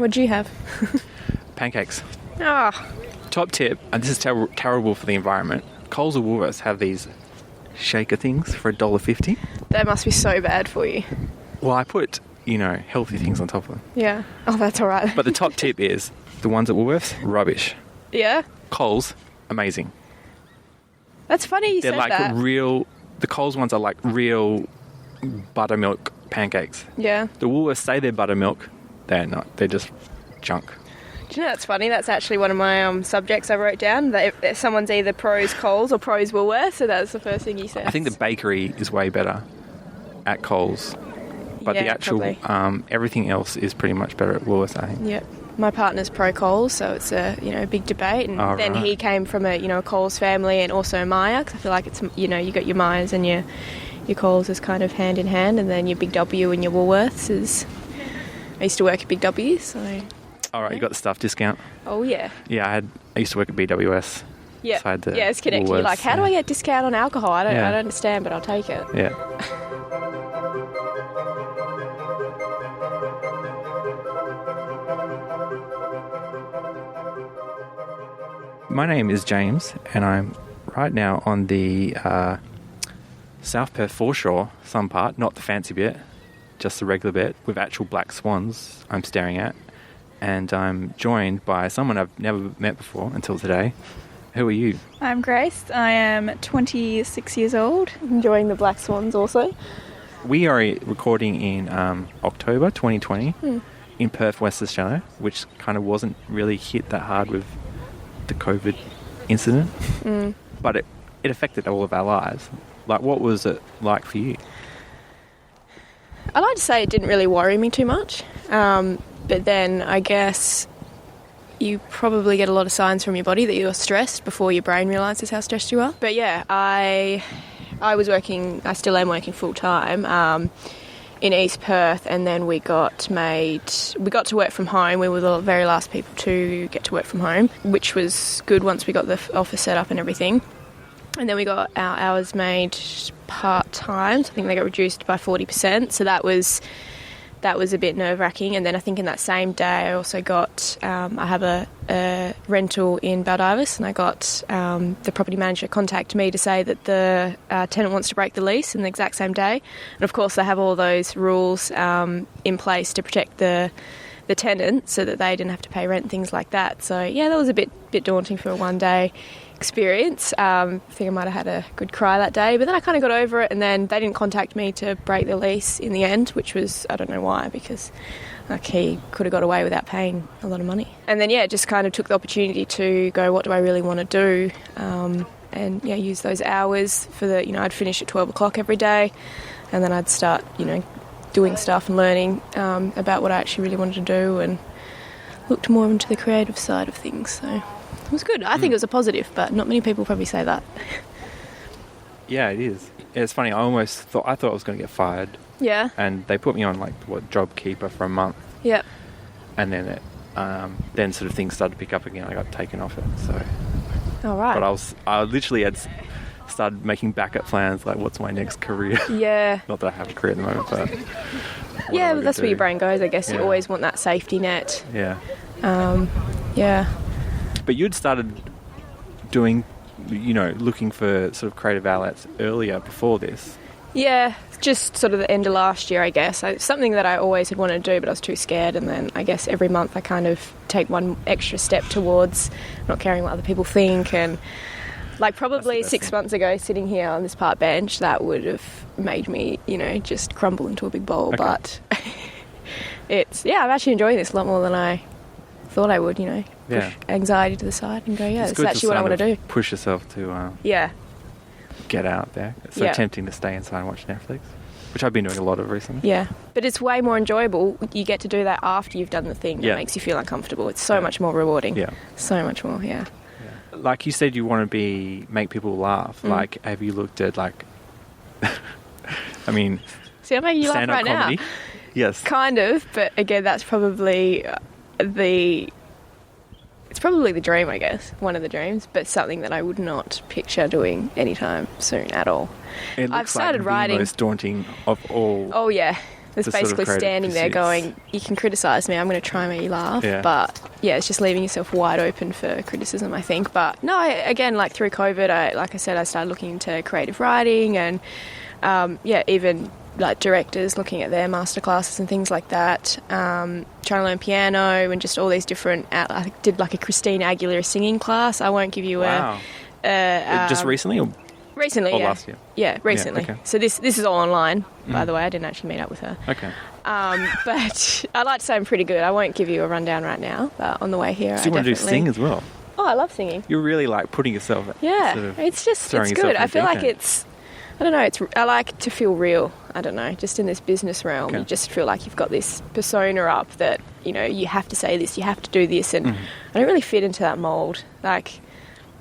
What'd you have? Pancakes. Ah, Top tip, and this is terrible for the environment. Coles or Woolworths have these shaker things for $1.50. that must be so bad for you. Well, I put, healthy things on top of them. Yeah. Oh, that's all right. But the top tip is the ones at Woolworths, rubbish. Yeah? Coles, amazing. That's funny you They're said like that. the Coles ones are like real buttermilk pancakes. Yeah. The Woolworths say they're buttermilk. They're not. They're just junk. Do you know that's funny? That's actually one of my subjects I wrote down, that if someone's either pros Coles or pros Woolworths, so that's the first thing you said. I think the bakery is way better at Coles. But the actual, everything else is pretty much better at Woolworths, I think. Yep. My partner's pro Coles, so it's a big debate. And then he came from a Coles family and also Myer, because I feel like it's you got your Myers and your Coles is kind of hand in hand, and then your Big W and your Woolworths is. I used to work at Big W, so. All right, you got the staff discount. Oh yeah. Yeah, I used to work at BWS. Yeah. So It's connected. You're like, how do I get discount on alcohol? I don't understand, but I'll take it. Yeah. My name is James, and I'm right now on the South Perth foreshore, some part, not the fancy bit, just the regular bit, with actual black swans I'm staring at. And I'm joined by someone I've never met before until today. Who are you? I'm Grace. I am 26 years old. Enjoying the black swans also. We are recording in October 2020 in Perth, West Australia, which kind of wasn't really hit that hard with the COVID incident. But it affected all of our lives. Like, what was it like for you? I like to say it didn't really worry me too much. But then I guess you probably get a lot of signs from your body that you're stressed before your brain realises how stressed you are. But yeah, I still am working full time in East Perth, and then we got to work from home. We were the very last people to get to work from home, which was good once we got the office set up and everything. And then we got our hours made part-time, so I think they got reduced by 40%, so that was a bit nerve-wracking. And then I think in that same day I also got, I have a rental in Baldivis, and I got the property manager contact me to say that the tenant wants to break the lease in the exact same day. And of course they have all those rules in place to protect the tenant so that they didn't have to pay rent and things like that. So yeah, that was a bit daunting for a one-day experience. I think I might have had a good cry that day, but then I kind of got over it, and then they didn't contact me to break the lease in the end, which was, I don't know why, because he could have got away without paying a lot of money. And then just kind of took the opportunity to go, what do I really want to do? And use those hours for I'd finish at 12 o'clock every day, and then I'd start doing stuff and learning about what I actually really wanted to do, and looked more into the creative side of things. So it was good. I think it was a positive, but not many people probably say that. Yeah, it is. It's funny. I thought I was going to get fired. Yeah. And they put me on job keeper for a month. Yeah. And then then sort of things started to pick up again. I got taken off it. So. All right. But I literally had started making backup plans, like what's my next career. Yeah. Not that I have a career at the moment, but. Yeah, but that's where your brain goes. I guess you always want that safety net. Yeah. Yeah. But you'd started doing, looking for sort of creative outlets earlier before this. Yeah, just sort of the end of last year, I guess. Something that I always had wanted to do, but I was too scared. And then I guess every month I kind of take one extra step towards not caring what other people think. And probably 6 months ago, sitting here on this park bench, that would have made me, just crumble into a big ball. Okay. But I'm actually enjoying this a lot more than I thought I would, push anxiety to the side and go, it's actually what I want to do. Push yourself to get out there. It's so tempting to stay inside and watch Netflix, which I've been doing a lot of recently. Yeah, but it's way more enjoyable. You get to do that after you've done the thing that makes you feel uncomfortable. It's so much more rewarding. Yeah. So much more, yeah. Like you said, you want to make people laugh. Like, have you looked at I mean... See, I'm making you laugh right comedy? Now. Yes. Kind of, but again, that's probably it's probably the dream, I guess, one of the dreams, but something that I would not picture doing anytime soon at all. It looks I've started like writing. The most daunting of all. Oh yeah, It's the sort of basically creative standing there pursuits. going, you can criticise me, I'm going to try and make you laugh. Yeah. But, yeah, it's just leaving yourself wide open for criticism, I think. But, no, again, like through COVID, like I said, I started looking into creative writing and, even like directors looking at their masterclasses and things like that, trying to learn piano and just all these different... I did like a Christina Aguilera singing class. I won't give you Wow. Just recently? Or recently, or yeah. last year? Yeah, recently. okay. So this is all online, by the way. I didn't actually meet up with her. Okay. But I'd like to say I'm pretty good. I won't give you a rundown right now, but on the way here, So you want to do sing as well? Oh, I love singing. You're really like putting yourself... Yeah, sort of it's just, throwing it's yourself good. in I the feel deep like end. it's... I don't know, I like to feel real. I don't know, just in this business realm, Okay. you just feel like you've got this persona up that, you have to say this, you have to do this, and I don't really fit into that mould. Like,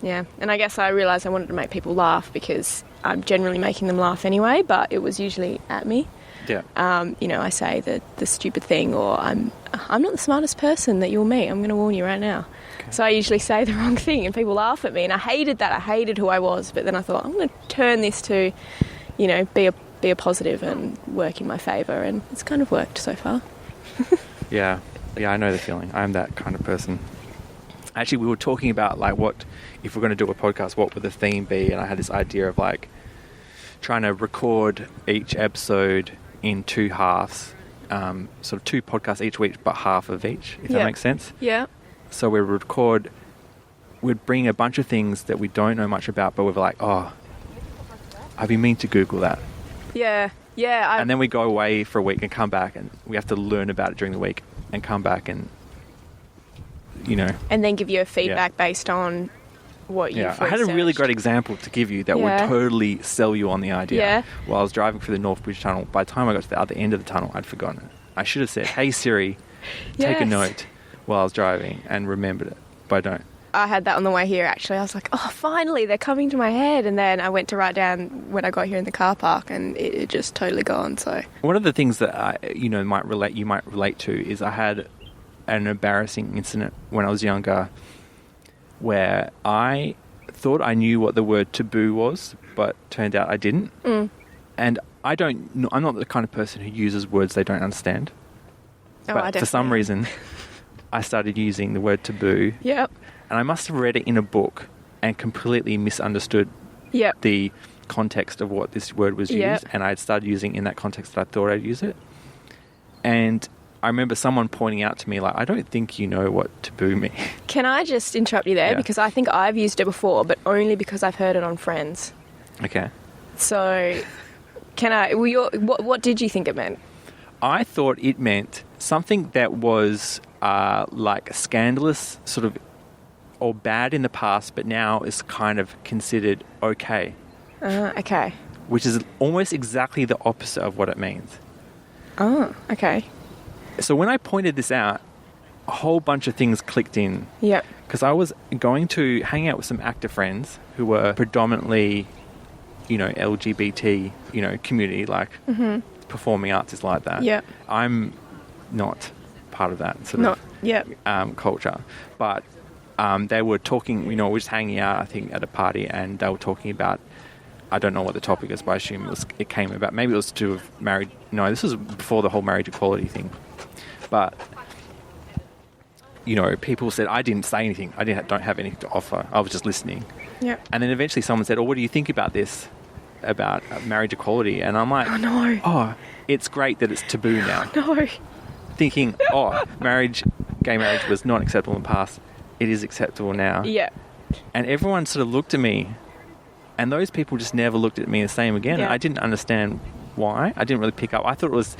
yeah, and I guess I realised I wanted to make people laugh because I'm generally making them laugh anyway, but it was usually at me. Yeah. I say the stupid thing, or I'm not the smartest person that you'll meet. I'm going to warn you right now. Okay. So I usually say the wrong thing, and people laugh at me, and I hated that. I hated who I was, but then I thought I'm going to turn this to, be a positive and work in my favour, and it's kind of worked so far. Yeah, I know the feeling. I'm that kind of person. Actually, we were talking about like what, if we're going to do a podcast, what would the theme be? And I had this idea of like trying to record each episode in two halves, sort of 2 podcasts each week, but half of each, if that makes sense. Yeah. So we'd bring a bunch of things that we don't know much about, but we're like, oh, I've been meaning to Google that. Yeah. Yeah. And then we go away for a week and come back, and we have to learn about it during the week and come back and, and then give you a feedback based on what you've I had a really researched. great example to give you that would Yeah. totally sell you on the idea. Yeah. While I was driving through the North Bridge Tunnel, by the time I got to the other end of the tunnel, I'd forgotten it. I should have said, hey Siri, take a Yes. note while I was driving, and remembered it, but I don't. I had that on the way here, actually. I was like, oh, finally, they're coming to my head. And then I went to write down when I got here in the car park, and it had just totally gone, so... One of the things that you might relate to is I had an embarrassing incident when I was younger where I thought I knew what the word taboo was, but turned out I didn't. And I'm not the kind of person who uses words they don't understand. Oh, But for some reason, I started using the word taboo, Yep. and I must have read it in a book and completely misunderstood Yep. the context of what this word was Yep. used, and I'd started using in that context that I thought I'd use it. And I remember someone pointing out to me, like, I don't think you know what taboo means. Can I just interrupt you there? Yeah. Because I think I've used it before, but only because I've heard it on Friends. Okay. So, what did you think it meant? I thought it meant something that was like scandalous, sort of, or bad in the past, but now is kind of considered okay. Okay. Which is almost exactly the opposite of what it means. Oh, okay. So when I pointed this out, a whole bunch of things clicked in. Yep. Because I was going to hang out with some actor friends who were predominantly, LGBT, community, like performing arts is like that. Yep. I'm not part of that sort Not, yep. of culture. But they were talking, we were just hanging out, I think, at a party, and they were talking about, I don't know what the topic is, but I assume it came about, maybe it was to have married, no, this was before the whole marriage equality thing. But, people said, I didn't say anything. I don't have anything to offer. I was just listening. Yep. And then eventually someone said, oh, what do you think about this, about marriage equality? And I'm like, Oh, no. oh, it's great that it's taboo now. No. Thinking, gay marriage was not acceptable in the past. It is acceptable now. Yeah. And everyone sort of looked at me, and those people just never looked at me the same again. Yeah. I didn't understand why. I didn't really pick up. I thought it was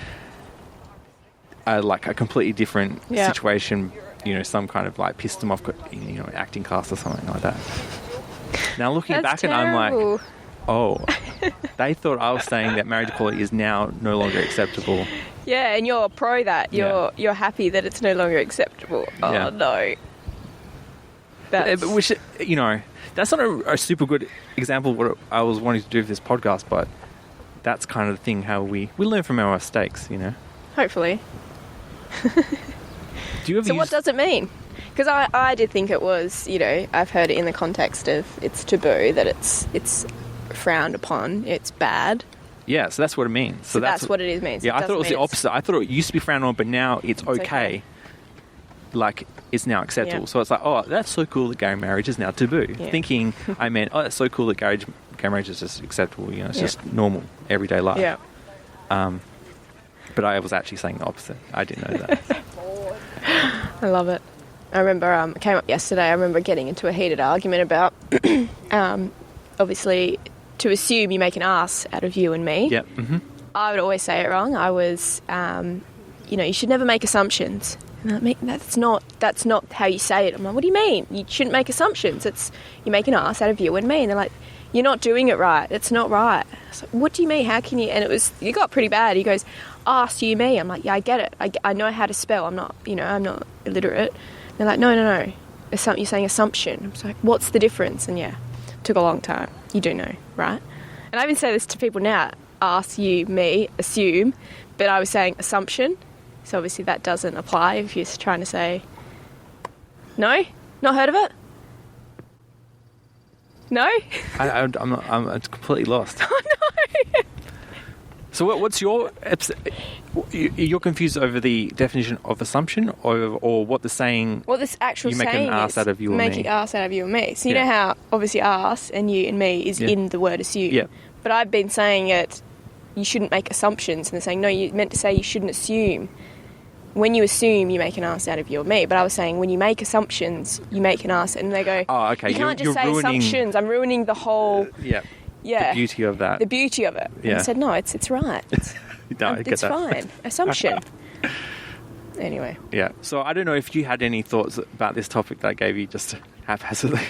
like a completely different Yeah. situation, some kind of like pissed them off, acting class or something like that. Now looking That's back, and I'm like, terrible. oh, they thought I was saying that marriage equality is now no longer acceptable. Yeah, and you're pro that. You're happy that it's no longer acceptable. Oh, Yeah. no. That's... Which, that's not a super good example of what I was wanting to do with this podcast, but that's kind of the thing, how we learn from our mistakes, Hopefully. Do you ever So what does it mean? Because I did think it was, I've heard it in the context of it's taboo, that it's frowned upon, it's bad. Yeah, so that's what it means. So that's what it is means. Yeah, I thought it was the opposite. I thought it used to be frowned on, but now it's okay. okay. Like, it's now acceptable. Yeah. So it's like, oh, that's so cool that gay marriage is now taboo. Yeah. Thinking I meant, oh, that's so cool that gay marriage is just acceptable. You know, it's just normal, everyday life. Yeah. But I was actually saying the opposite. I didn't know that. I love it. I remember it came up yesterday. I remember getting into a heated argument about, obviously, to assume you make an ass out of you and me. Yep. Mm-hmm. I would always say it wrong. I was, you should never make assumptions. And I'm like, that's not how you say it. I'm like, what do you mean? You shouldn't make assumptions. You make an ass out of you and me. And they're like, you're not doing it right. It's not right. I was like, what do you mean? How can you? And it got pretty bad. He goes, ask you me. I'm like, yeah, I get it. I know how to spell. I'm not illiterate. And they're like, no. You're saying assumption. I was like, what's the difference? And yeah, it took a long time. You do know, right? And I even say this to people now. Ask you, me, assume. But I was saying assumption. So obviously that doesn't apply if you're trying to say, no? Not heard of it? No? I'm completely lost. Oh, no. So what's you're confused over the definition of assumption or what the saying... What this actual you saying is. You make an ass out of you and me. Make an ass out of you and me. So you know how obviously ass and you and me is in the word assume. Yeah. But I've been saying it, you shouldn't make assumptions. And they're saying, no, you meant to say you shouldn't assume. When you assume, you make an ass out of you or me. But I was saying, when you make assumptions, you make an ass. And they go, oh, okay. You can't just say assumptions. I'm ruining the whole... Yeah. The beauty of that. The beauty of it. Yeah. And I said, no, it's right. No, I get it's that. fine. Assumption. Anyway. Yeah. So I don't know if you had any thoughts about this topic that I gave you just haphazardly.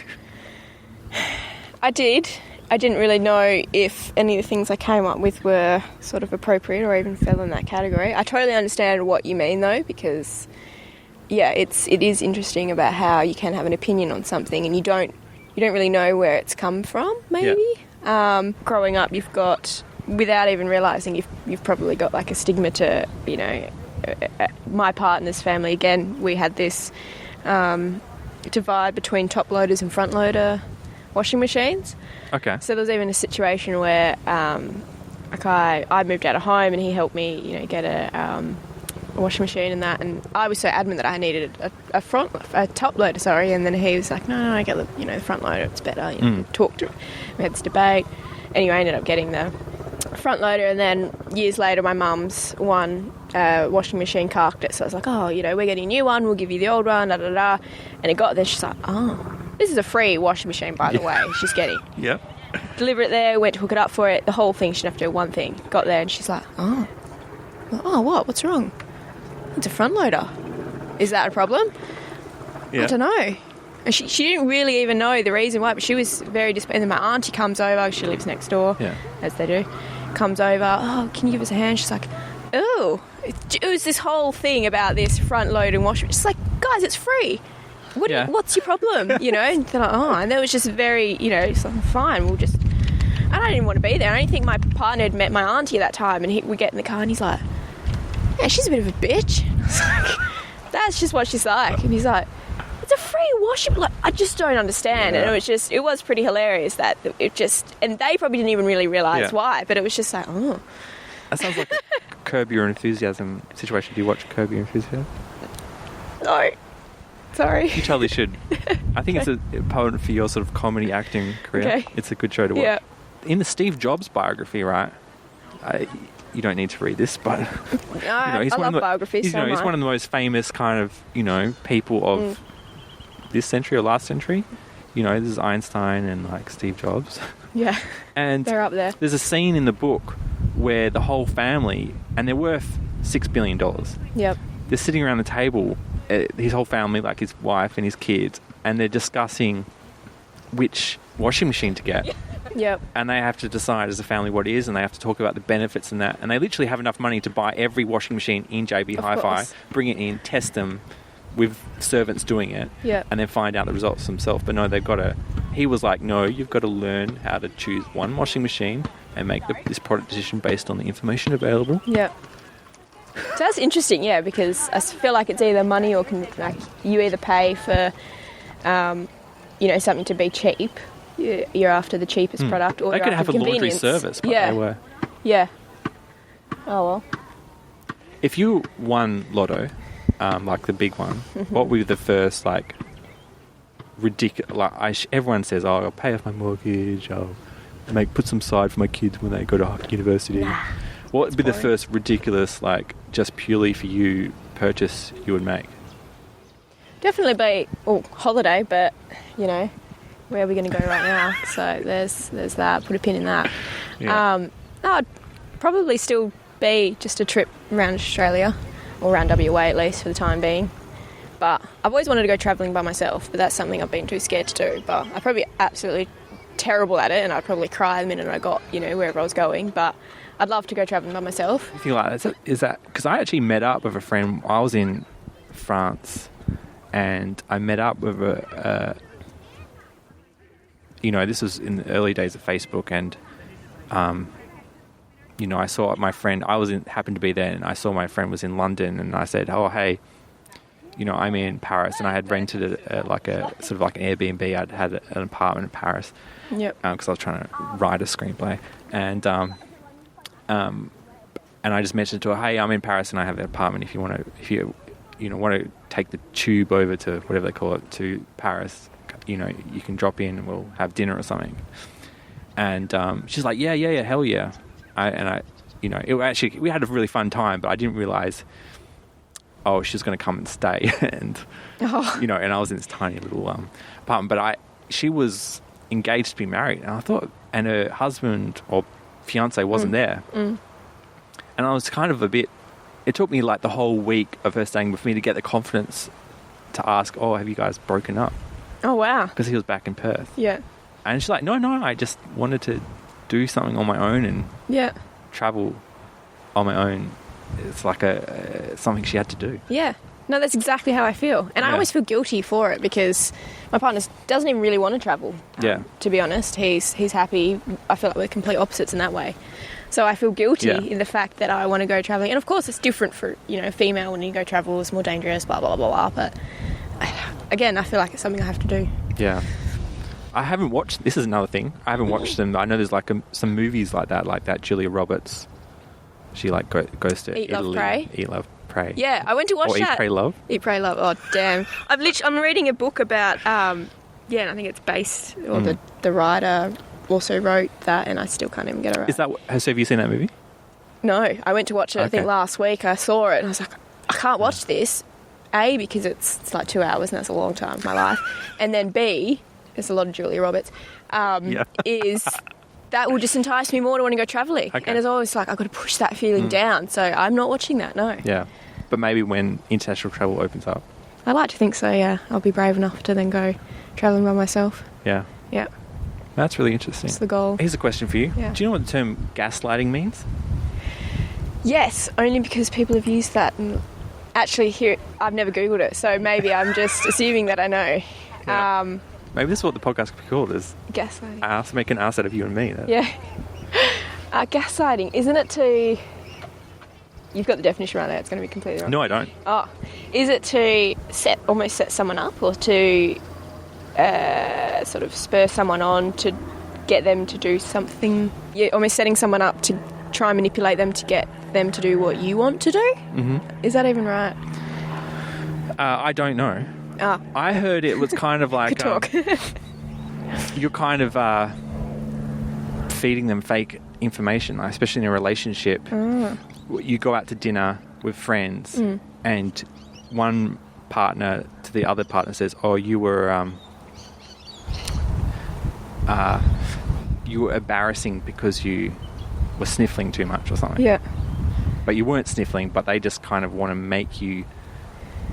I did. I didn't really know if any of the things I came up with were sort of appropriate or even fell in that category. I totally understand what you mean, though, because, it is interesting about how you can have an opinion on something and you don't really know where it's come from, maybe. Yeah. Growing up, you've got, without even realising, you've probably got like a stigma to, my partner's family. Again, we had this divide between top loaders and front loader washing machines. Okay. So there was even a situation where I moved out of home and he helped me, get a washing machine and that, and I was so adamant that I needed a top loader, and then he was like, no, I get the front loader, it's better. We had this debate. Anyway, I ended up getting the front loader, and then years later my mum's washing machine carked it, so I was like, we're getting a new one, we'll give you the old one, and it got there. She's like, this is a free washing machine, by the way, she's getting. Yep. Deliver it there, went to hook it up for it, the whole thing, she didn't have to do one thing. Got there and she's like, what's wrong? It's a front loader. Is that a problem? Yeah. I don't know. And she didn't really even know the reason why, but she was very disappointed. And then my auntie comes over, she lives next door, as they do, comes over, can you give us a hand? She's like, it was this whole thing about this front load and washing. She's like, guys, it's free. What's your problem? And they're like, and that was just very, it's like, fine, we'll just... And I didn't want to be there. I didn't think my partner had met my auntie at that time, and we get in the car and he's like, yeah, she's a bit of a bitch. I was like, that's just what she's like. And he's like, it's a free washing. Like, I just don't understand. Yeah. And it was pretty hilarious that it just, and they probably didn't even really realise why, but it was just like, That sounds like a Curb Your Enthusiasm situation. Do you watch Curb Your Enthusiasm? No. Sorry. You totally should. I think it's important for your sort of comedy acting career. Okay. It's a good show to watch. Yeah. In the Steve Jobs biography, right? You don't need to read this, but I love biographies. He's one of the most famous kind of people of this century or last century. This is Einstein and like Steve Jobs. Yeah, and they're up there. There's a scene in the book where the whole family, and they're worth $6 billion. Yep. They're sitting around the table, his whole family, like his wife and his kids, and they're discussing which washing machine to get. Yep. And they have to decide as a family what it is, and they have to talk about the benefits and that. And they literally have enough money to buy every washing machine in JB Hi-Fi, bring it in, test them with servants doing it, and then find out the results themselves. But no, he was like, no, you've got to learn how to choose one washing machine and make this product decision based on the information available. Yep. So that's interesting, because I feel like it's either money or you either pay for, something to be cheap. You're after the cheapest product, or they you're could after have a laundry convenience. service, but they were Yeah. Oh, well. If you won Lotto, like the big one, what would be the first, like, ridiculous... Like, everyone says, oh, I'll pay off my mortgage, I'll put some aside for my kids when they go to university. Nah, what would be the boring. first ridiculous, like, just purely for you purchase you would make? Definitely be holiday, but, you know, where are we going to go right now? So there's that. Put a pin in that. Yeah. I'd probably still be just a trip around Australia, or around WA at least for the time being. But I've always wanted to go travelling by myself, but that's something I've been too scared to do. But I'd probably be absolutely terrible at it, and I'd probably cry the minute I got, you know, wherever I was going. But I'd love to go travelling by myself. I feel like is that because I actually met up with a friend. I was in France, and I met up with you know, this was in the early days of Facebook, and you know, I saw my friend. Happened to be there, and I saw my friend was in London, and I said, "Oh, hey, you know, I'm in Paris," and I had rented like a sort of like an Airbnb. I'd had an apartment in Paris. Yep. Because I was trying to write a screenplay, and I just mentioned to her, "Hey, I'm in Paris, and I have an apartment. If you want to take the tube over to whatever they call it to Paris, you know, you can drop in and we'll have dinner or something." And she's like, "Yeah, hell yeah!" You know, we had a really fun time, but I didn't realize, oh, she's going to come and stay, and you know, and I was in this tiny little apartment, but she was engaged to be married, and I thought, and her husband or fiance wasn't there, and I was kind of it took me like the whole week of her staying with me to get the confidence to ask, "Oh, have you guys broken up?" Oh, wow. Because he was back in Perth. Yeah. And she's like, no, I just wanted to do something on my own and travel on my own. It's like something she had to do. Yeah. No, that's exactly how I feel. And I always feel guilty for it because my partner doesn't even really want to travel. To be honest, he's happy. I feel like we're complete opposites in that way. So I feel guilty in the fact that I want to go travelling. And of course it's different for, you know, female when you go travel, it's more dangerous, blah, blah, blah, blah. But again, I feel like it's something I have to do. Yeah. I haven't watched... This is another thing. I haven't watched them. I know there's like some movies like that Julia Roberts. She like goes to Eat, Italy. Love, Pray. Eat, Love, Pray. Yeah, I went to watch or that. Eat, Pray, Love. Eat, Pray, Love. Oh, damn. I'm reading a book about... and I think it's based... Or the writer also wrote that, and I still can't even get it right. Is that... So have you seen that movie? No, I went to watch it, I think, last week. I saw it, and I was like, I can't watch this. A, because it's like 2 hours, and that's a long time of my life. And then B, there's a lot of Julia Roberts, is that will just entice me more to want to go travelling. Okay. And it's always like, I've got to push that feeling down. So I'm not watching that, no. Yeah. But maybe when international travel opens up. I like to think so, yeah. I'll be brave enough to then go travelling by myself. Yeah. Yeah. That's really interesting. That's the goal. Here's a question for you. Yeah. Do you know what the term gaslighting means? Yes, only because people have used that. And actually, here I've never Googled it, so maybe I'm just assuming that I know. Yeah. Maybe this is what the podcast could be called, is gaslighting. Make an ass out of you and me. Yeah. Gaslighting, isn't it to... You've got the definition right there, it's going to be completely wrong. No, I don't. Oh, is it to almost set someone up, or to sort of spur someone on to get them to do something? You're almost setting someone up to try and manipulate them to get them to do what you want to do? Mm-hmm. Is that even right? I don't know. Ah. I heard it was kind of like... Good talk. You're kind of feeding them fake information, especially in a relationship. You go out to dinner with friends and one partner to the other partner says, "Oh, you were embarrassing because you were sniffling too much or something." Yeah. But you weren't sniffling, but they just kind of want to make you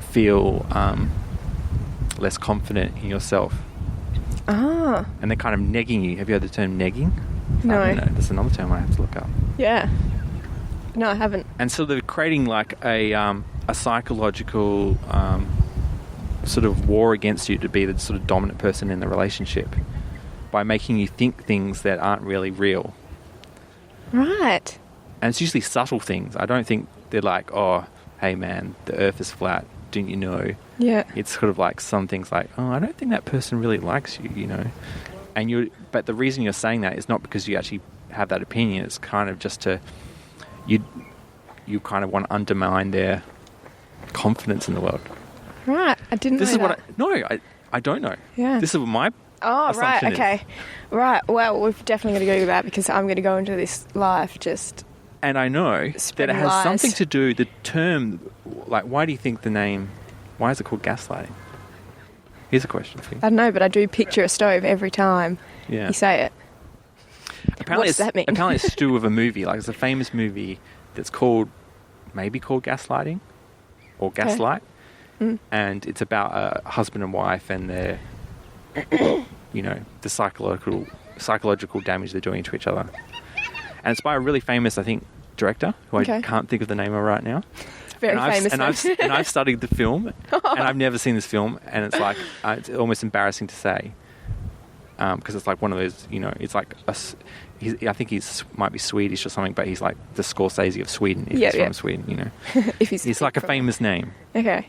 feel less confident in yourself. Ah. And they're kind of negging you. Have you heard the term negging? No. I don't know. That's another term I have to look up. Yeah. No, I haven't. And so they're creating like a psychological sort of war against you to be the sort of dominant person in the relationship by making you think things that aren't really real. Right. And it's usually subtle things. I don't think they're like, "Oh, hey man, the earth is flat. Didn't you know?" Yeah. It's sort of like some things like, "Oh, I don't think that person really likes you, you know." But the reason you're saying that is not because you actually have that opinion. It's kind of just to you kind of want to undermine their confidence in the world. Right. I didn't This know is that. what I don't know. Yeah. This is what my Oh, right. assumption is. Okay. Right. Well, we've definitely got to go that because I'm going to go into this life just... And I know that it Spreading has lies. something to do, the term, like, why do you think the name, why is it called gaslighting? Here's a question for you. I don't know, but I do picture a stove every time Yeah. you say it. Apparently what does that mean? Apparently it's to do with a movie. Like, it's a famous movie that's maybe called Gaslighting or Gaslight. And it's about a husband and wife and their, the psychological damage they're doing to each other. And it's by a really famous, I think, director, who I can't think of the name of right now. Very famous. And I've studied the film, and I've never seen this film, and it's like, it's almost embarrassing to say. Because it's like one of those, it's like, I think might be Swedish or something, but he's like the Scorsese of Sweden, if he's from Sweden, if he's like a famous name. Okay.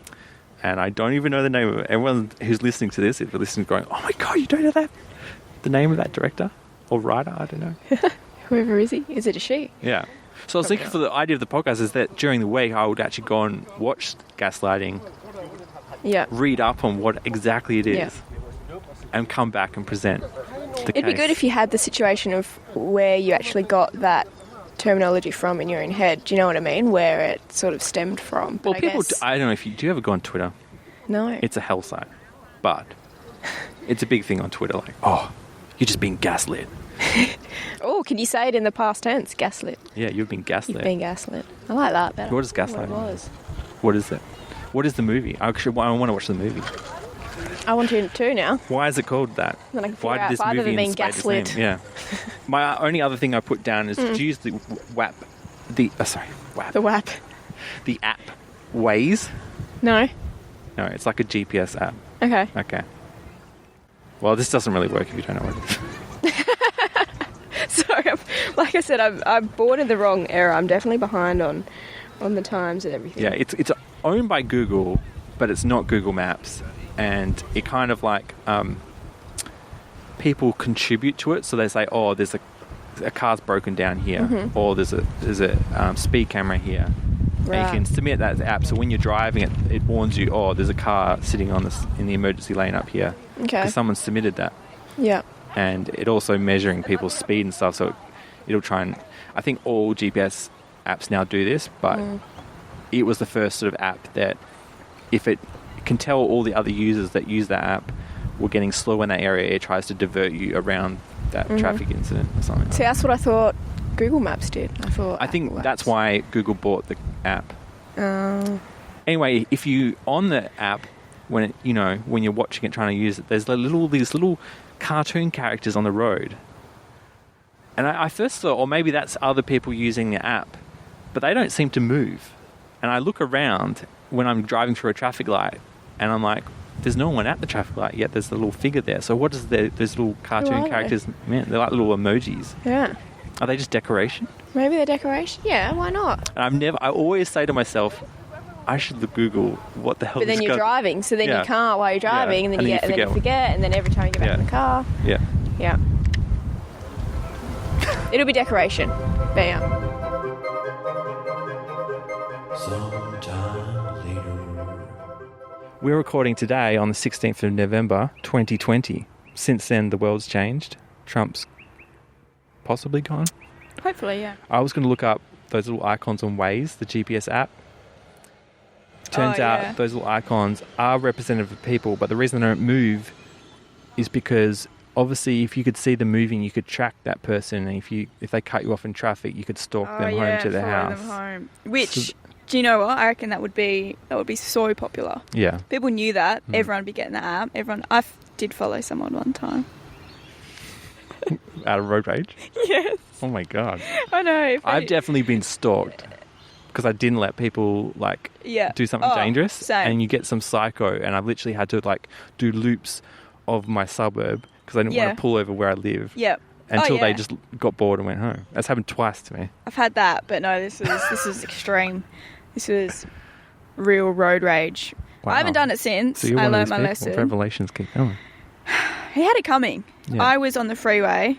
And I don't even know the name of it. Everyone who's listening to this, if they're listening, going, oh my God, you don't know that? The name of that director? Or writer? I don't know. Whoever is he? Is it a she? Yeah. So I was thinking for the idea of the podcast is that during the week I would actually go and watch Gaslighting, Yeah. read up on what exactly it is, Yeah. and come back and present the It'd be good if you had the situation of where you actually got that terminology from in your own head. Do you know what I mean? Where it sort of stemmed from. But Well, I people, guess, I don't know if do you ever go on Twitter? no. It's a hell site. But it's a big thing on Twitter, like, oh, you're just being gaslit. Oh, can you say it in the past tense? Gaslit. Yeah, you've been gaslit. You've been gaslit. I like that better. What is gaslighting? What it was. What is it? What is the movie? I want to watch the movie. I want to now. Why is it called that? Then I can Why figure out did this if I've movie ever been inspire this gaslit. name? Yeah. My only other thing I put down is to use the WAP, WAP, The WAP. the app Waze. No. No, it's like a GPS app. Okay. Okay. Well, this doesn't really work if you don't know what it is. Sorry, like I said, I'm born in the wrong era. I'm definitely behind on the times and everything. Yeah, it's owned by Google, but it's not Google Maps, and it kind of like people contribute to it. So they say, oh, there's a car's broken down here, or there's a speed camera here. Right. And you can submit that to the app. So when you're driving, it warns you, oh, there's a car sitting in the emergency lane up here. Okay. Because someone submitted that. Yeah. And it also measuring people's speed and stuff. So it'll try and... I think all GPS apps now do this, but it was the first sort of app that if it can tell all the other users that use that app were getting slow in that area, it tries to divert you around that traffic incident or something. See, that's what I thought Google Maps did. I think that's why Google bought the app. Oh. Anyway, if you on the app when you're watching it trying to use it, there's these little cartoon characters on the road, and I first thought, or maybe that's other people using the app, but they don't seem to move. And I look around when I'm driving through a traffic light, and I'm like, there's no one at the traffic light yet. There's a little figure there. So what does those little cartoon characters mean? They're like little emojis. Yeah. Are they just decoration? Maybe they're decoration. Yeah, why not? And I always say to myself, I should Google what the hell. But then you're driving, so then Yeah. you can't while you're driving, Yeah. and then you forget, and then every time you get back in the car, Yeah. yeah, it'll be decoration. But yeah. Sometime later. We're recording today on the 16th of November, 2020. Since then, the world's changed. Trump's possibly gone. Hopefully, yeah. I was going to look up those little icons on Waze, the GPS app. Turns out those little icons are representative of people, but the reason they don't move is because obviously if you could see them moving, you could track that person, and if they cut you off in traffic, you could stalk them home to their follow house. them home. Which, do you know what? I reckon that would be so popular. Yeah. People knew that. Everyone would be getting that app. I did follow someone one time. Out of road rage? Yes. Oh my God. I know. I've definitely been stalked because I didn't let people do something dangerous. Same. And you get some psycho, and I've literally had to do loops of my suburb because I didn't want to pull over where I live. Yep. Until they just got bored and went home. That's happened twice to me. I've had that, but no, this is extreme. This was real road rage. Wow. I haven't done it since. So you're I one of learned these my people. lesson. Revelations keep going. He had it coming. Yeah. I was on the freeway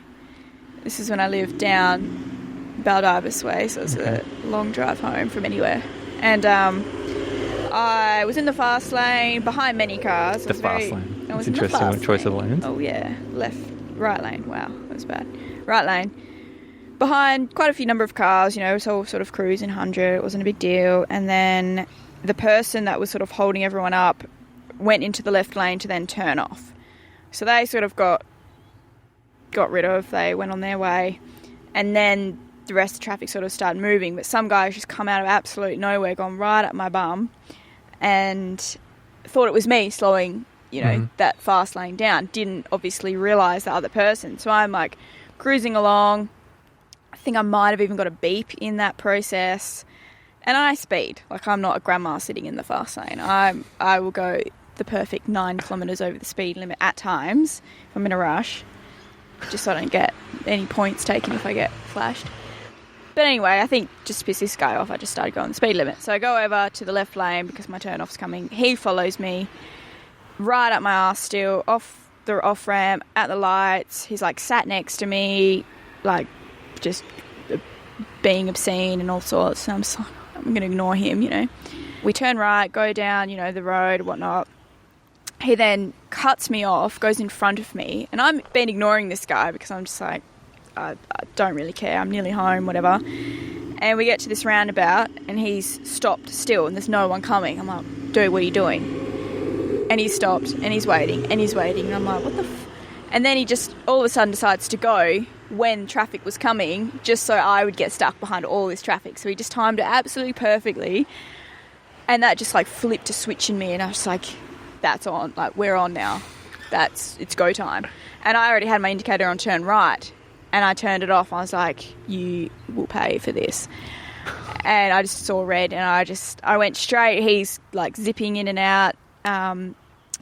This is when I lived down Baldivis way, so it's a long drive home from anywhere. And I was in the fast lane behind many cars. The fast lane. I was It's in the interesting fast choice of lane. lanes. Oh yeah, right lane. Wow, that was bad. Right lane. Behind quite a few number of cars, it was all sort of cruising 100. It wasn't a big deal. And then the person that was sort of holding everyone up went into the left lane to then turn off. So they sort of got rid of. They went on their way, and then the rest of the traffic sort of started moving. But some guys just come out of absolute nowhere, gone right up my bum, and thought it was me slowing, that fast lane down. Didn't obviously realise the other person. So I'm like cruising along. I think I might have even got a beep in that process. And I speed. Like, I'm not a grandma sitting in the fast lane. I will go the perfect 9 kilometres over the speed limit at times if I'm in a rush, just so I don't get any points taken if I get flashed. But anyway, I think just to piss this guy off, I just started going the speed limit. So I go over to the left lane because my turn-off's coming. He follows me right up my arse still, off the off-ramp, at the lights. He's, like, sat next to me, like, just being obscene and all sorts. So I'm just like, I'm going to ignore him, We turn right, go down, the road, whatnot. He then cuts me off, goes in front of me, and I've been ignoring this guy because I'm just like, I don't really care, I'm nearly home, whatever. And we get to this roundabout, and he's stopped still, and there's no one coming. I'm like, dude, what are you doing? And he's stopped, and he's waiting, and he's waiting, and I'm like, what the And then he just all of a sudden decides to go when traffic was coming, just so I would get stuck behind all this traffic. So he just timed it absolutely perfectly, and that just like flipped a switch in me, and I was like, that's on, like we're on now, it's go time. And I already had my indicator on turn right, and I turned it off. I was like, you will pay for this. And I just saw red, and I went straight. He's like zipping in and out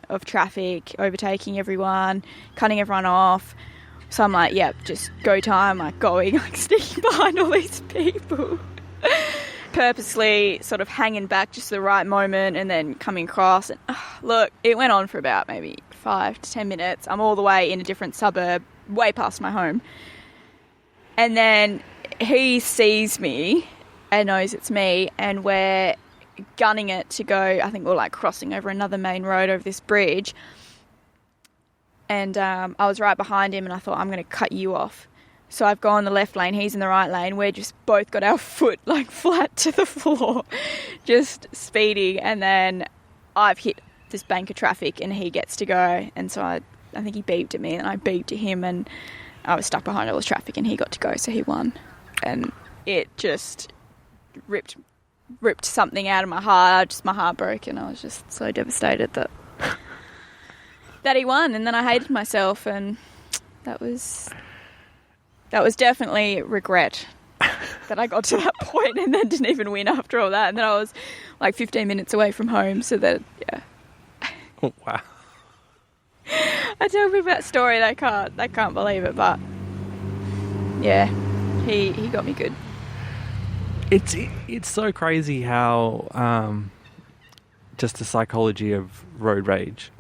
of traffic, overtaking everyone, cutting everyone off. So I'm like, yep, just go time, like going, like sneaking behind all these people. Purposely sort of hanging back just the right moment and then coming across. And look, it went on for about maybe 5 to 10 minutes. I'm all the way in a different suburb, way past my home. And then he sees me and knows it's me, and we're gunning it to go. I think we're like crossing over another main road over this bridge. And I was right behind him, and I thought, I'm going to cut you off. So I've gone the left lane, he's in the right lane. We're just both got our foot like flat to the floor, just speeding. And then I've hit this bank of traffic, and he gets to go. And so I think he beeped at me, and I beeped at him, and I was stuck behind all this traffic, and he got to go, so he won. And it just ripped something out of my heart. My heart broke, and I was just so devastated that he won. And then I hated myself, and that was definitely regret that I got to that point and then didn't even win after all that. And then I was like 15 minutes away from home, so that, yeah. Oh, wow. I tell people that story, they can't believe it, but yeah, he got me good. It's so crazy how just the psychology of road rage.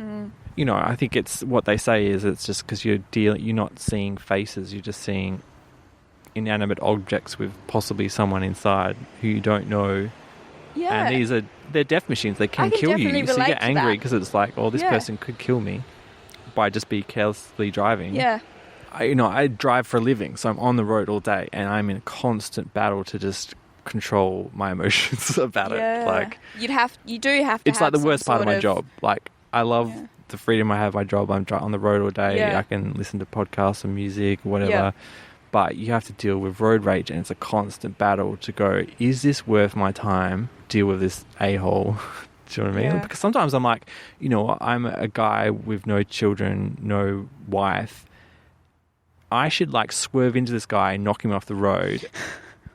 I think it's what they say is it's just because you're not seeing faces, you're just seeing inanimate objects with possibly someone inside who you don't know. Yeah. And they're death machines. They can kill you. So you get angry because it's like, oh, this person could kill me by just be carelessly driving. Yeah. I drive for a living, so I'm on the road all day, and I'm in a constant battle to just control my emotions about it. Like you do have to. It's like the worst part of my job. Like I love the freedom I have. My job. I'm on the road all day. Yeah. I can listen to podcasts or music or whatever. But you have to deal with road rage, and it's a constant battle to go, is this worth my time? Deal with this a-hole. Do you know what I mean? Yeah. Because sometimes I'm like, I'm a guy with no children, no wife. I should like swerve into this guy and knock him off the road,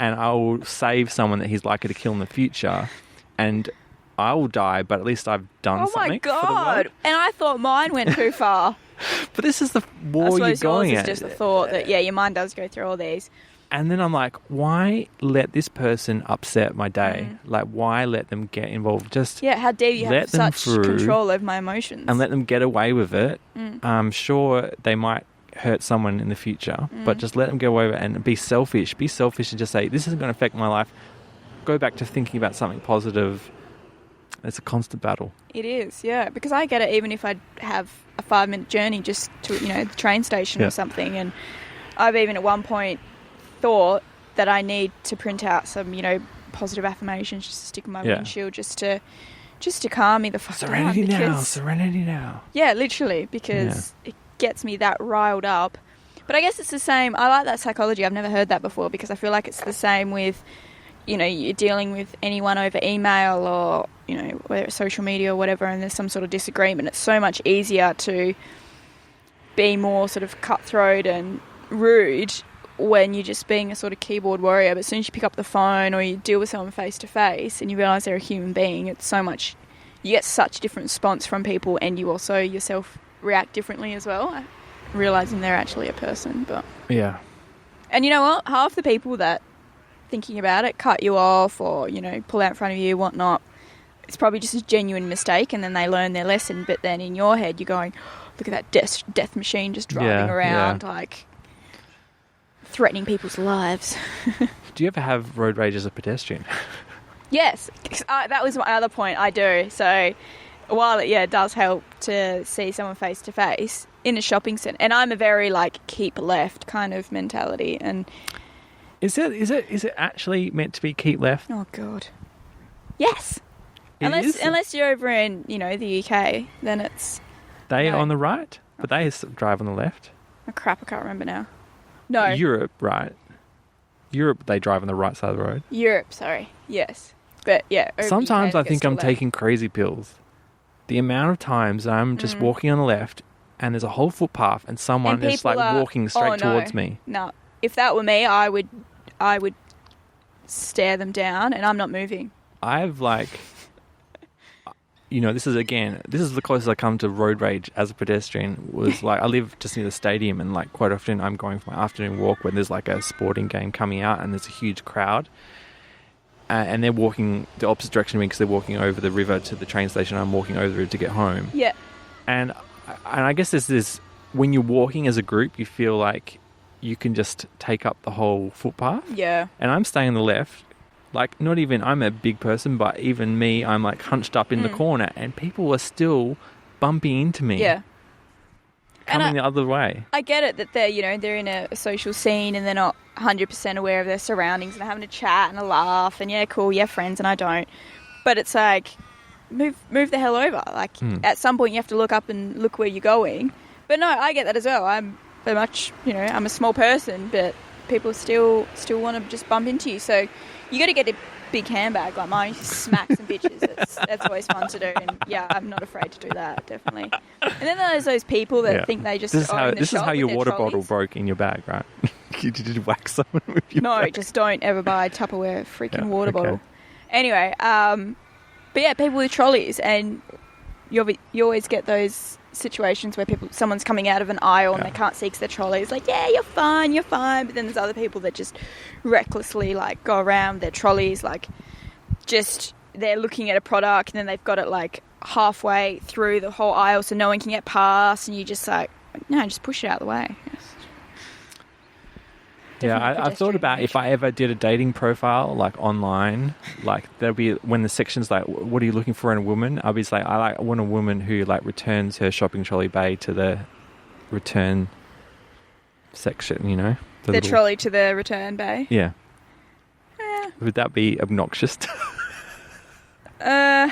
and I will save someone that he's likely to kill in the future, and I will die, but at least I've done something. Oh my God. And I thought mine went too far. But this is the war you're going yours at. Is just the thought that, your mind does go through all these. And then I'm like, why let this person upset my day? Like, why let them get involved? Just how dare you have such control over my emotions. And let them get away with it. Sure, they might hurt someone in the future, but just let them go over and be selfish. Be selfish and just say, this isn't going to affect my life. Go back to thinking about something positive. It's a constant battle. It is, yeah, because I get it even if I have a 5-minute journey just to, the train station or something. And I've even at one point thought that I need to print out some, positive affirmations just to stick in my windshield just to calm me the fuck down. Serenity now. Yeah, literally, because it gets me that riled up. But I guess it's the same. I like that psychology. I've never heard that before because I feel like it's the same with, you're dealing with anyone over email or, whether it's social media or whatever, and there's some sort of disagreement. It's so much easier to be more sort of cutthroat and rude when you're just being a sort of keyboard warrior. But as soon as you pick up the phone or you deal with someone face to face and you realise they're a human being, it's so much, you get such different response from people, and you also yourself react differently as well, realising they're actually a person. But yeah. And you know what? Half the people that, thinking about it, cut you off or, pull out in front of you, whatnot, it's probably just a genuine mistake, and then they learn their lesson. But then in your head you're going, look at that death machine just driving around, like threatening people's lives. Do you ever have road rage as a pedestrian? Yes, that was my other point. I do. So while it does help to see someone face to face in a shopping centre, and I'm a very keep left kind of mentality. And is it actually meant to be keep left? Oh God, yes. Unless you're over in the UK, then it's on the right, but they drive on the left. Oh crap! I can't remember now. No, Europe, right? Europe, they drive on the right side of the road. Europe, sorry, yes, but yeah. Sometimes I think I'm taking crazy pills. The amount of times I'm just walking on the left, and there's a whole footpath, and someone is walking straight towards me. No, if that were me, I would stare them down, and I'm not moving. I've this is the closest I come to road rage as a pedestrian. Was I live just near the stadium, and quite often I'm going for my afternoon walk when there's a sporting game coming out, and there's a huge crowd, and they're walking the opposite direction of me because they're walking over the river to the train station. I'm walking over it to get home. Yeah, and I guess there's this, when you're walking as a group, you feel like you can just take up the whole footpath. Yeah, and I'm staying on the left. Not even, I'm a big person, but even me, I'm hunched up in the corner, and people are still bumping into me. Yeah. Coming the other way. I get it that they're in a social scene and they're not 100% aware of their surroundings and they're having a chat and a laugh and cool, friends, and I don't. But it's move the hell over. At some point you have to look up and look where you're going. But no, I get that as well. I'm very much, I'm a small person, but people still want to just bump into you. So you got to get a big handbag like mine. You smack some bitches. That's always fun to do. And yeah, I'm not afraid to do that, definitely. And then there's those people that think they just This is how your water bottle broke in your bag, right? You did whack someone with your bag. Just don't ever buy a Tupperware freaking water bottle. Anyway, but yeah, people with trolleys, and you always get those situations where someone's coming out of an aisle and they can't see because their trolley is you're fine, but then there's other people that just recklessly go around their trolleys, they're looking at a product and then they've got it halfway through the whole aisle so no one can get past, and you just no, just push it out of the way. Yeah, I've thought about if I ever did a dating profile online, there'll be, when the section's what are you looking for in a woman? I'll be I want a woman who returns her shopping trolley bay to the return section, the trolley to the return bay. Yeah. Would that be obnoxious? I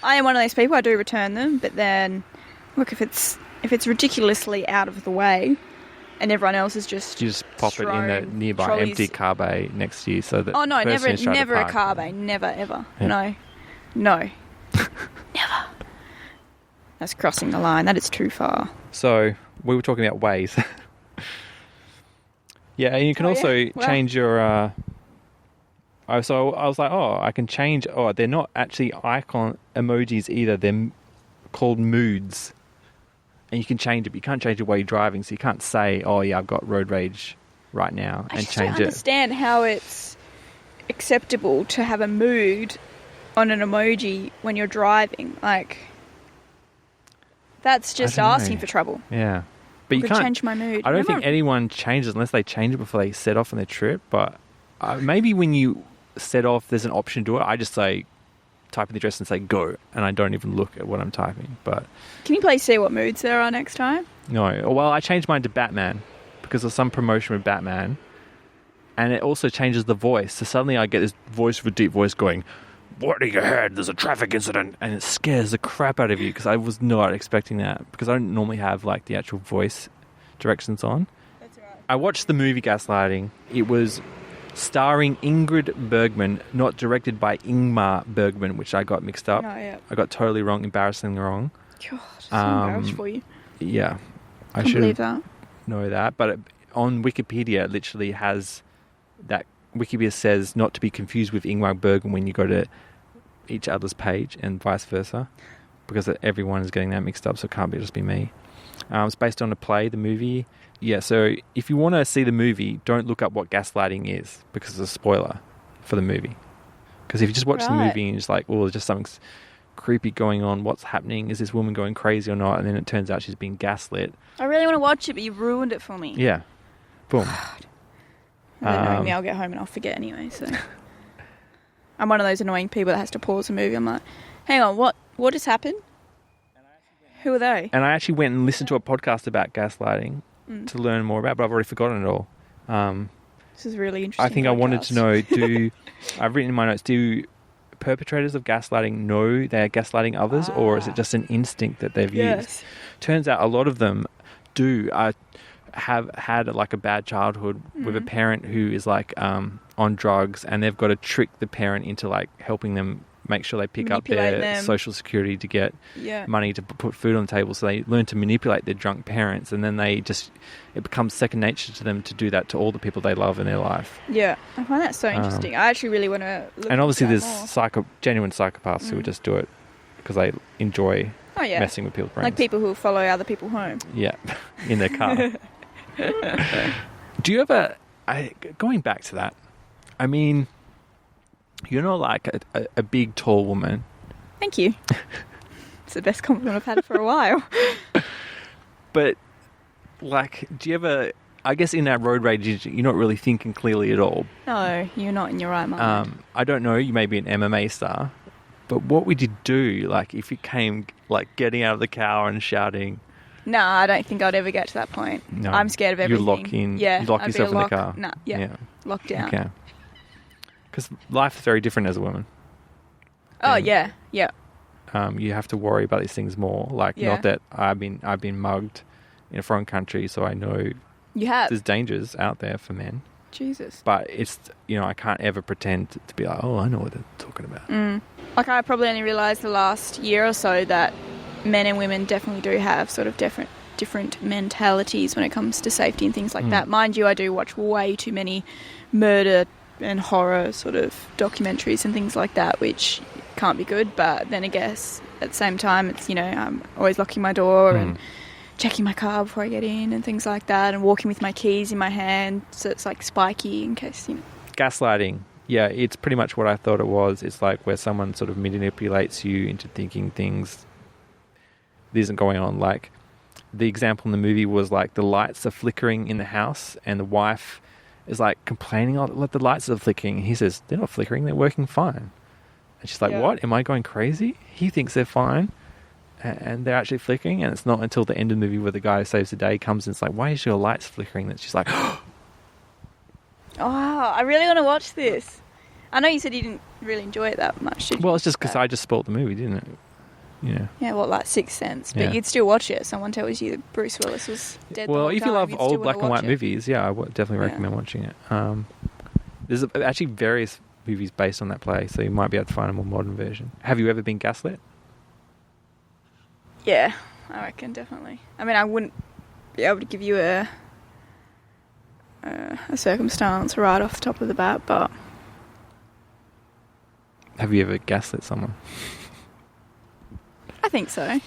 am one of those people. I do return them, but then look, if it's ridiculously out of the way, and everyone else is just... You just pop it in a nearby trolleys. Empty car bay next to you so that... Oh, no, never a car bay. Never, ever. Yeah. No. Never. That's crossing the line. That is too far. So, we were talking about ways. Yeah, and you can also change your... So I was I can change... Oh, they're not actually icon emojis either. They're called moods. And you can change it, but you can't change the way you're driving, so you can't say, oh, yeah, I've got road rage right now, and change it. I don't understand how it's acceptable to have a mood on an emoji when you're driving. That's just asking for trouble. Yeah. But you could can't change my mood. I don't Remember- think anyone changes unless they change it before they set off on their trip. But maybe when you set off, there's an option to do it. I just say, type in the address and say go, and I don't even look at what I'm typing. But Can you please see what moods there are next time? no, well, I changed mine to Batman because there's some promotion with Batman, and it also changes the voice. So suddenly I get this voice with a deep voice going, "Warning ahead, there's a traffic incident," and it scares the crap out of you because I was not expecting that because I don't normally have like the actual voice directions on. That's right. I watched the movie Gaslighting. It was starring Ingrid Bergman, not directed by Ingmar Bergman, which I got mixed up. No, yeah. I got totally wrong, embarrassingly wrong. God, so embarrassed for you. Yeah, I Can't should believe that. know that. But on Wikipedia, it literally has that. Wikipedia says not to be confused with Ingmar Bergman when you go to each other's page and vice versa, because everyone is getting that mixed up, so it can't just be me. It's based on a play, the movie. Yeah, so if you want to see the movie, don't look up what gaslighting is because it's a spoiler for the movie. Because if you just watch the Right. movie and you're just like, oh, there's just something creepy going on, what's happening? Is this woman going crazy or not? And then it turns out she's being gaslit. I really want to watch it, but you've ruined it for me. Yeah. Boom. And then knowing me, I'll get home and I'll forget anyway. So I'm one of those annoying people that has to pause the movie. I'm like, hang on, what just happened? Who are they? And I actually went and listened to a podcast about gaslighting to learn more about, but I've already forgotten it all. This is really interesting. I think I wanted to know, I've written in my notes, do perpetrators of gaslighting know they are gaslighting others, or is it just an instinct that they've used? Turns out a lot of them do have had like a bad childhood with a parent who is like on drugs, and they've got to trick the parent into like helping them make sure they pick up their social security to get money to put food on the table. So they learn to manipulate their drunk parents, and then it becomes second nature to them to do that to all the people they love in their life. Yeah, I find that so interesting. I actually really want to look and obviously into there's that more. genuine psychopaths who would just do it because they enjoy Oh, yeah. messing with people's brains. Like people who follow other people home. Yeah, in their car. Do you ever, going back to that, I mean, you're not like a big, tall woman. Thank you. It's the best compliment I've had for a while. But, like, do you ever, I guess in that road rage, you're not really thinking clearly at all. No, you're not in your right mind. I don't know, you may be an MMA star, but what would you do, like, if you came, like, getting out of the car and shouting? No, I don't think I'd ever get to that point. No, I'm scared of everything. You lock in, Yeah, you lock I'd be yourself in the car. Nah, yeah. Locked down. Okay. Because life is very different as a woman. Oh, And, yeah. you have to worry about these things more. Like, Yeah. not that I've been mugged in a foreign country, so I know You have. there's dangers out there for men. Jesus. But it's, I can't ever pretend to be like, oh, I know what they're talking about. Like, I probably only realised the last year or so that men and women definitely do have sort of different mentalities when it comes to safety and things like that. Mind you, I do watch way too many murder and horror sort of documentaries and things like that, which can't be good. But then I guess at the same time, it's, I'm always locking my door and checking my car before I get in and things like that, and walking with my keys in my hand so it's like spiky in case, Gaslighting. Yeah, it's pretty much what I thought it was. It's like where someone sort of manipulates you into thinking things that isn't going on. Like, the example in the movie was like the lights are flickering in the house, and the wife is like complaining, oh, the lights are flickering. And he says, they're not flickering, they're working fine. And she's like, what? Am I going crazy? He thinks they're fine, and they're actually flickering. And it's not until the end of the movie where the guy who saves the day comes and it's like, why is your lights flickering? That she's like, Oh, I really want to watch this. I know you said you didn't really enjoy it that much, did you? well, it's just because I just spoilt the movie, didn't it? Yeah, like Sixth Sense. But Yeah. you'd still watch it. Someone tells you that Bruce Willis was dead the Well, whole if you time, love you'd still old wanna black and watch white it. movies, I would definitely recommend watching it. There's actually various movies based on that play, so you might be able to find a more modern version. Have you ever been gaslit? Yeah, I reckon, definitely. I mean, I wouldn't be able to give you a circumstance right off the top of the bat, but Have you ever gaslit someone? I think so.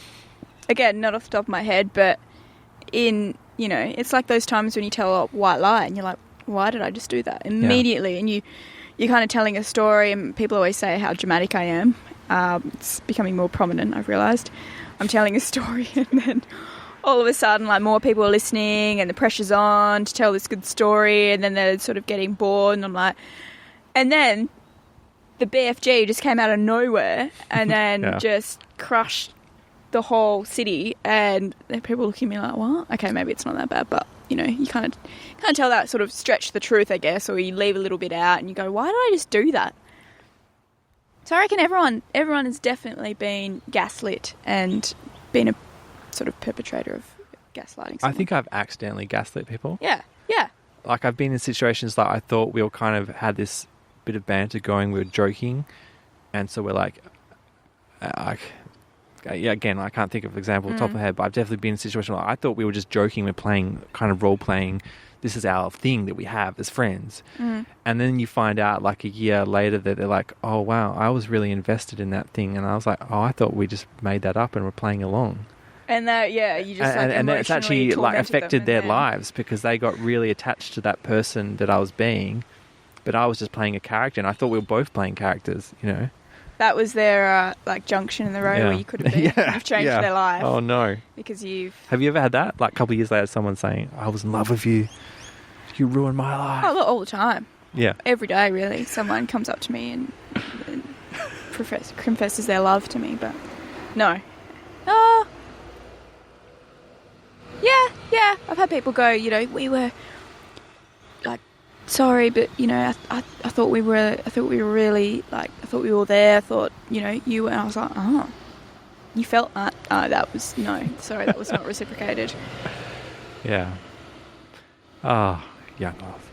Again, not off the top of my head, but it's like those times when you tell a white lie and you're like, why did I just do that? Immediately. And you're kind of telling a story, and people always say how dramatic I am. It's becoming more prominent, I've realised. I'm telling a story and then all of a sudden, like, more people are listening and the pressure's on to tell this good story, and then they're sort of getting bored, and I'm like... And then the BFG just came out of nowhere and then just crushed the whole city, and people looking at me like, what? Okay, maybe it's not that bad, but, you know, you kind of tell that sort of stretch the truth, I guess, or you leave a little bit out and you go, why did I just do that? So I reckon everyone has definitely been gaslit and been a sort of perpetrator of gaslighting someone. I think I've accidentally gaslit people. Yeah. Like, I've been in situations like I thought we all kind of had this bit of banter going, we were joking, and so we're like, again, I can't think of an example off the top of the head, but I've definitely been in a situation where I thought we were just joking, we're playing, kind of role-playing, this is our thing that we have as friends. And then you find out, like, a year later that they're like, oh, wow, I was really invested in that thing, and I was like, oh, I thought we just made that up and we're playing along. And that, you just and it's actually like affected their them. lives, because they got really attached to that person that I was being, but I was just playing a character, and I thought we were both playing characters, you know. That was their like junction in the road where you could have been. You've changed their life. Oh no! Because have you ever had that? Like a couple of years later, someone saying, "I was in love with you. You ruined my life." Oh, all the time. Yeah. Every day, really. Someone comes up to me and confesses their love to me, but no. Yeah. I've had people go, you know, we were like, sorry, but you know, I thought we were really, like, I thought we were there. I thought, you know, you were. And I was like, oh, you felt that? That was that was not reciprocated. Yeah. Ah, young love.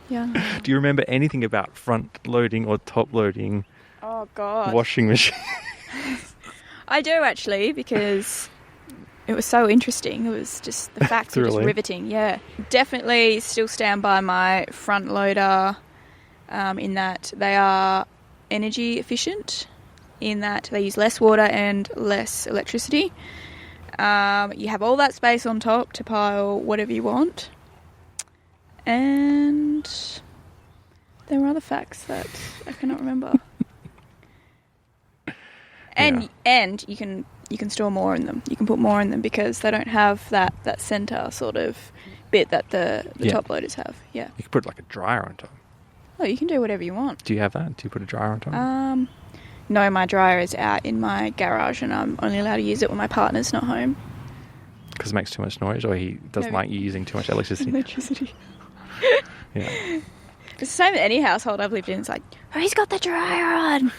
Yeah. Do you remember anything about front loading or top loading? Oh God. Washing machine. I do actually, because it was so interesting. It was just, the facts were just riveting. Yeah, definitely still stand by my front loader, in that they are energy efficient, in that they use less water and less electricity. You have all that space on top to pile whatever you want. And there were other facts that I cannot remember. And you can store more in them. You can put more in them because they don't have that centre sort of bit that the top loaders have. Yeah. You can put like a dryer on top. Oh, you can do whatever you want. Do you have that? Do you put a dryer on top? No, my dryer is out in my garage and I'm only allowed to use it when my partner's not home. Because it makes too much noise, or he doesn't like you using too much electricity? Yeah. It's the same with any household I've lived in. It's like, oh, he's got the dryer on.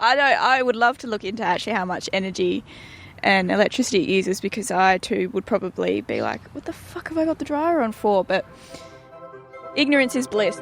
I would love to look into actually how much energy and electricity it uses, because I too would probably be like, what the fuck have I got the dryer on for? But ignorance is bliss.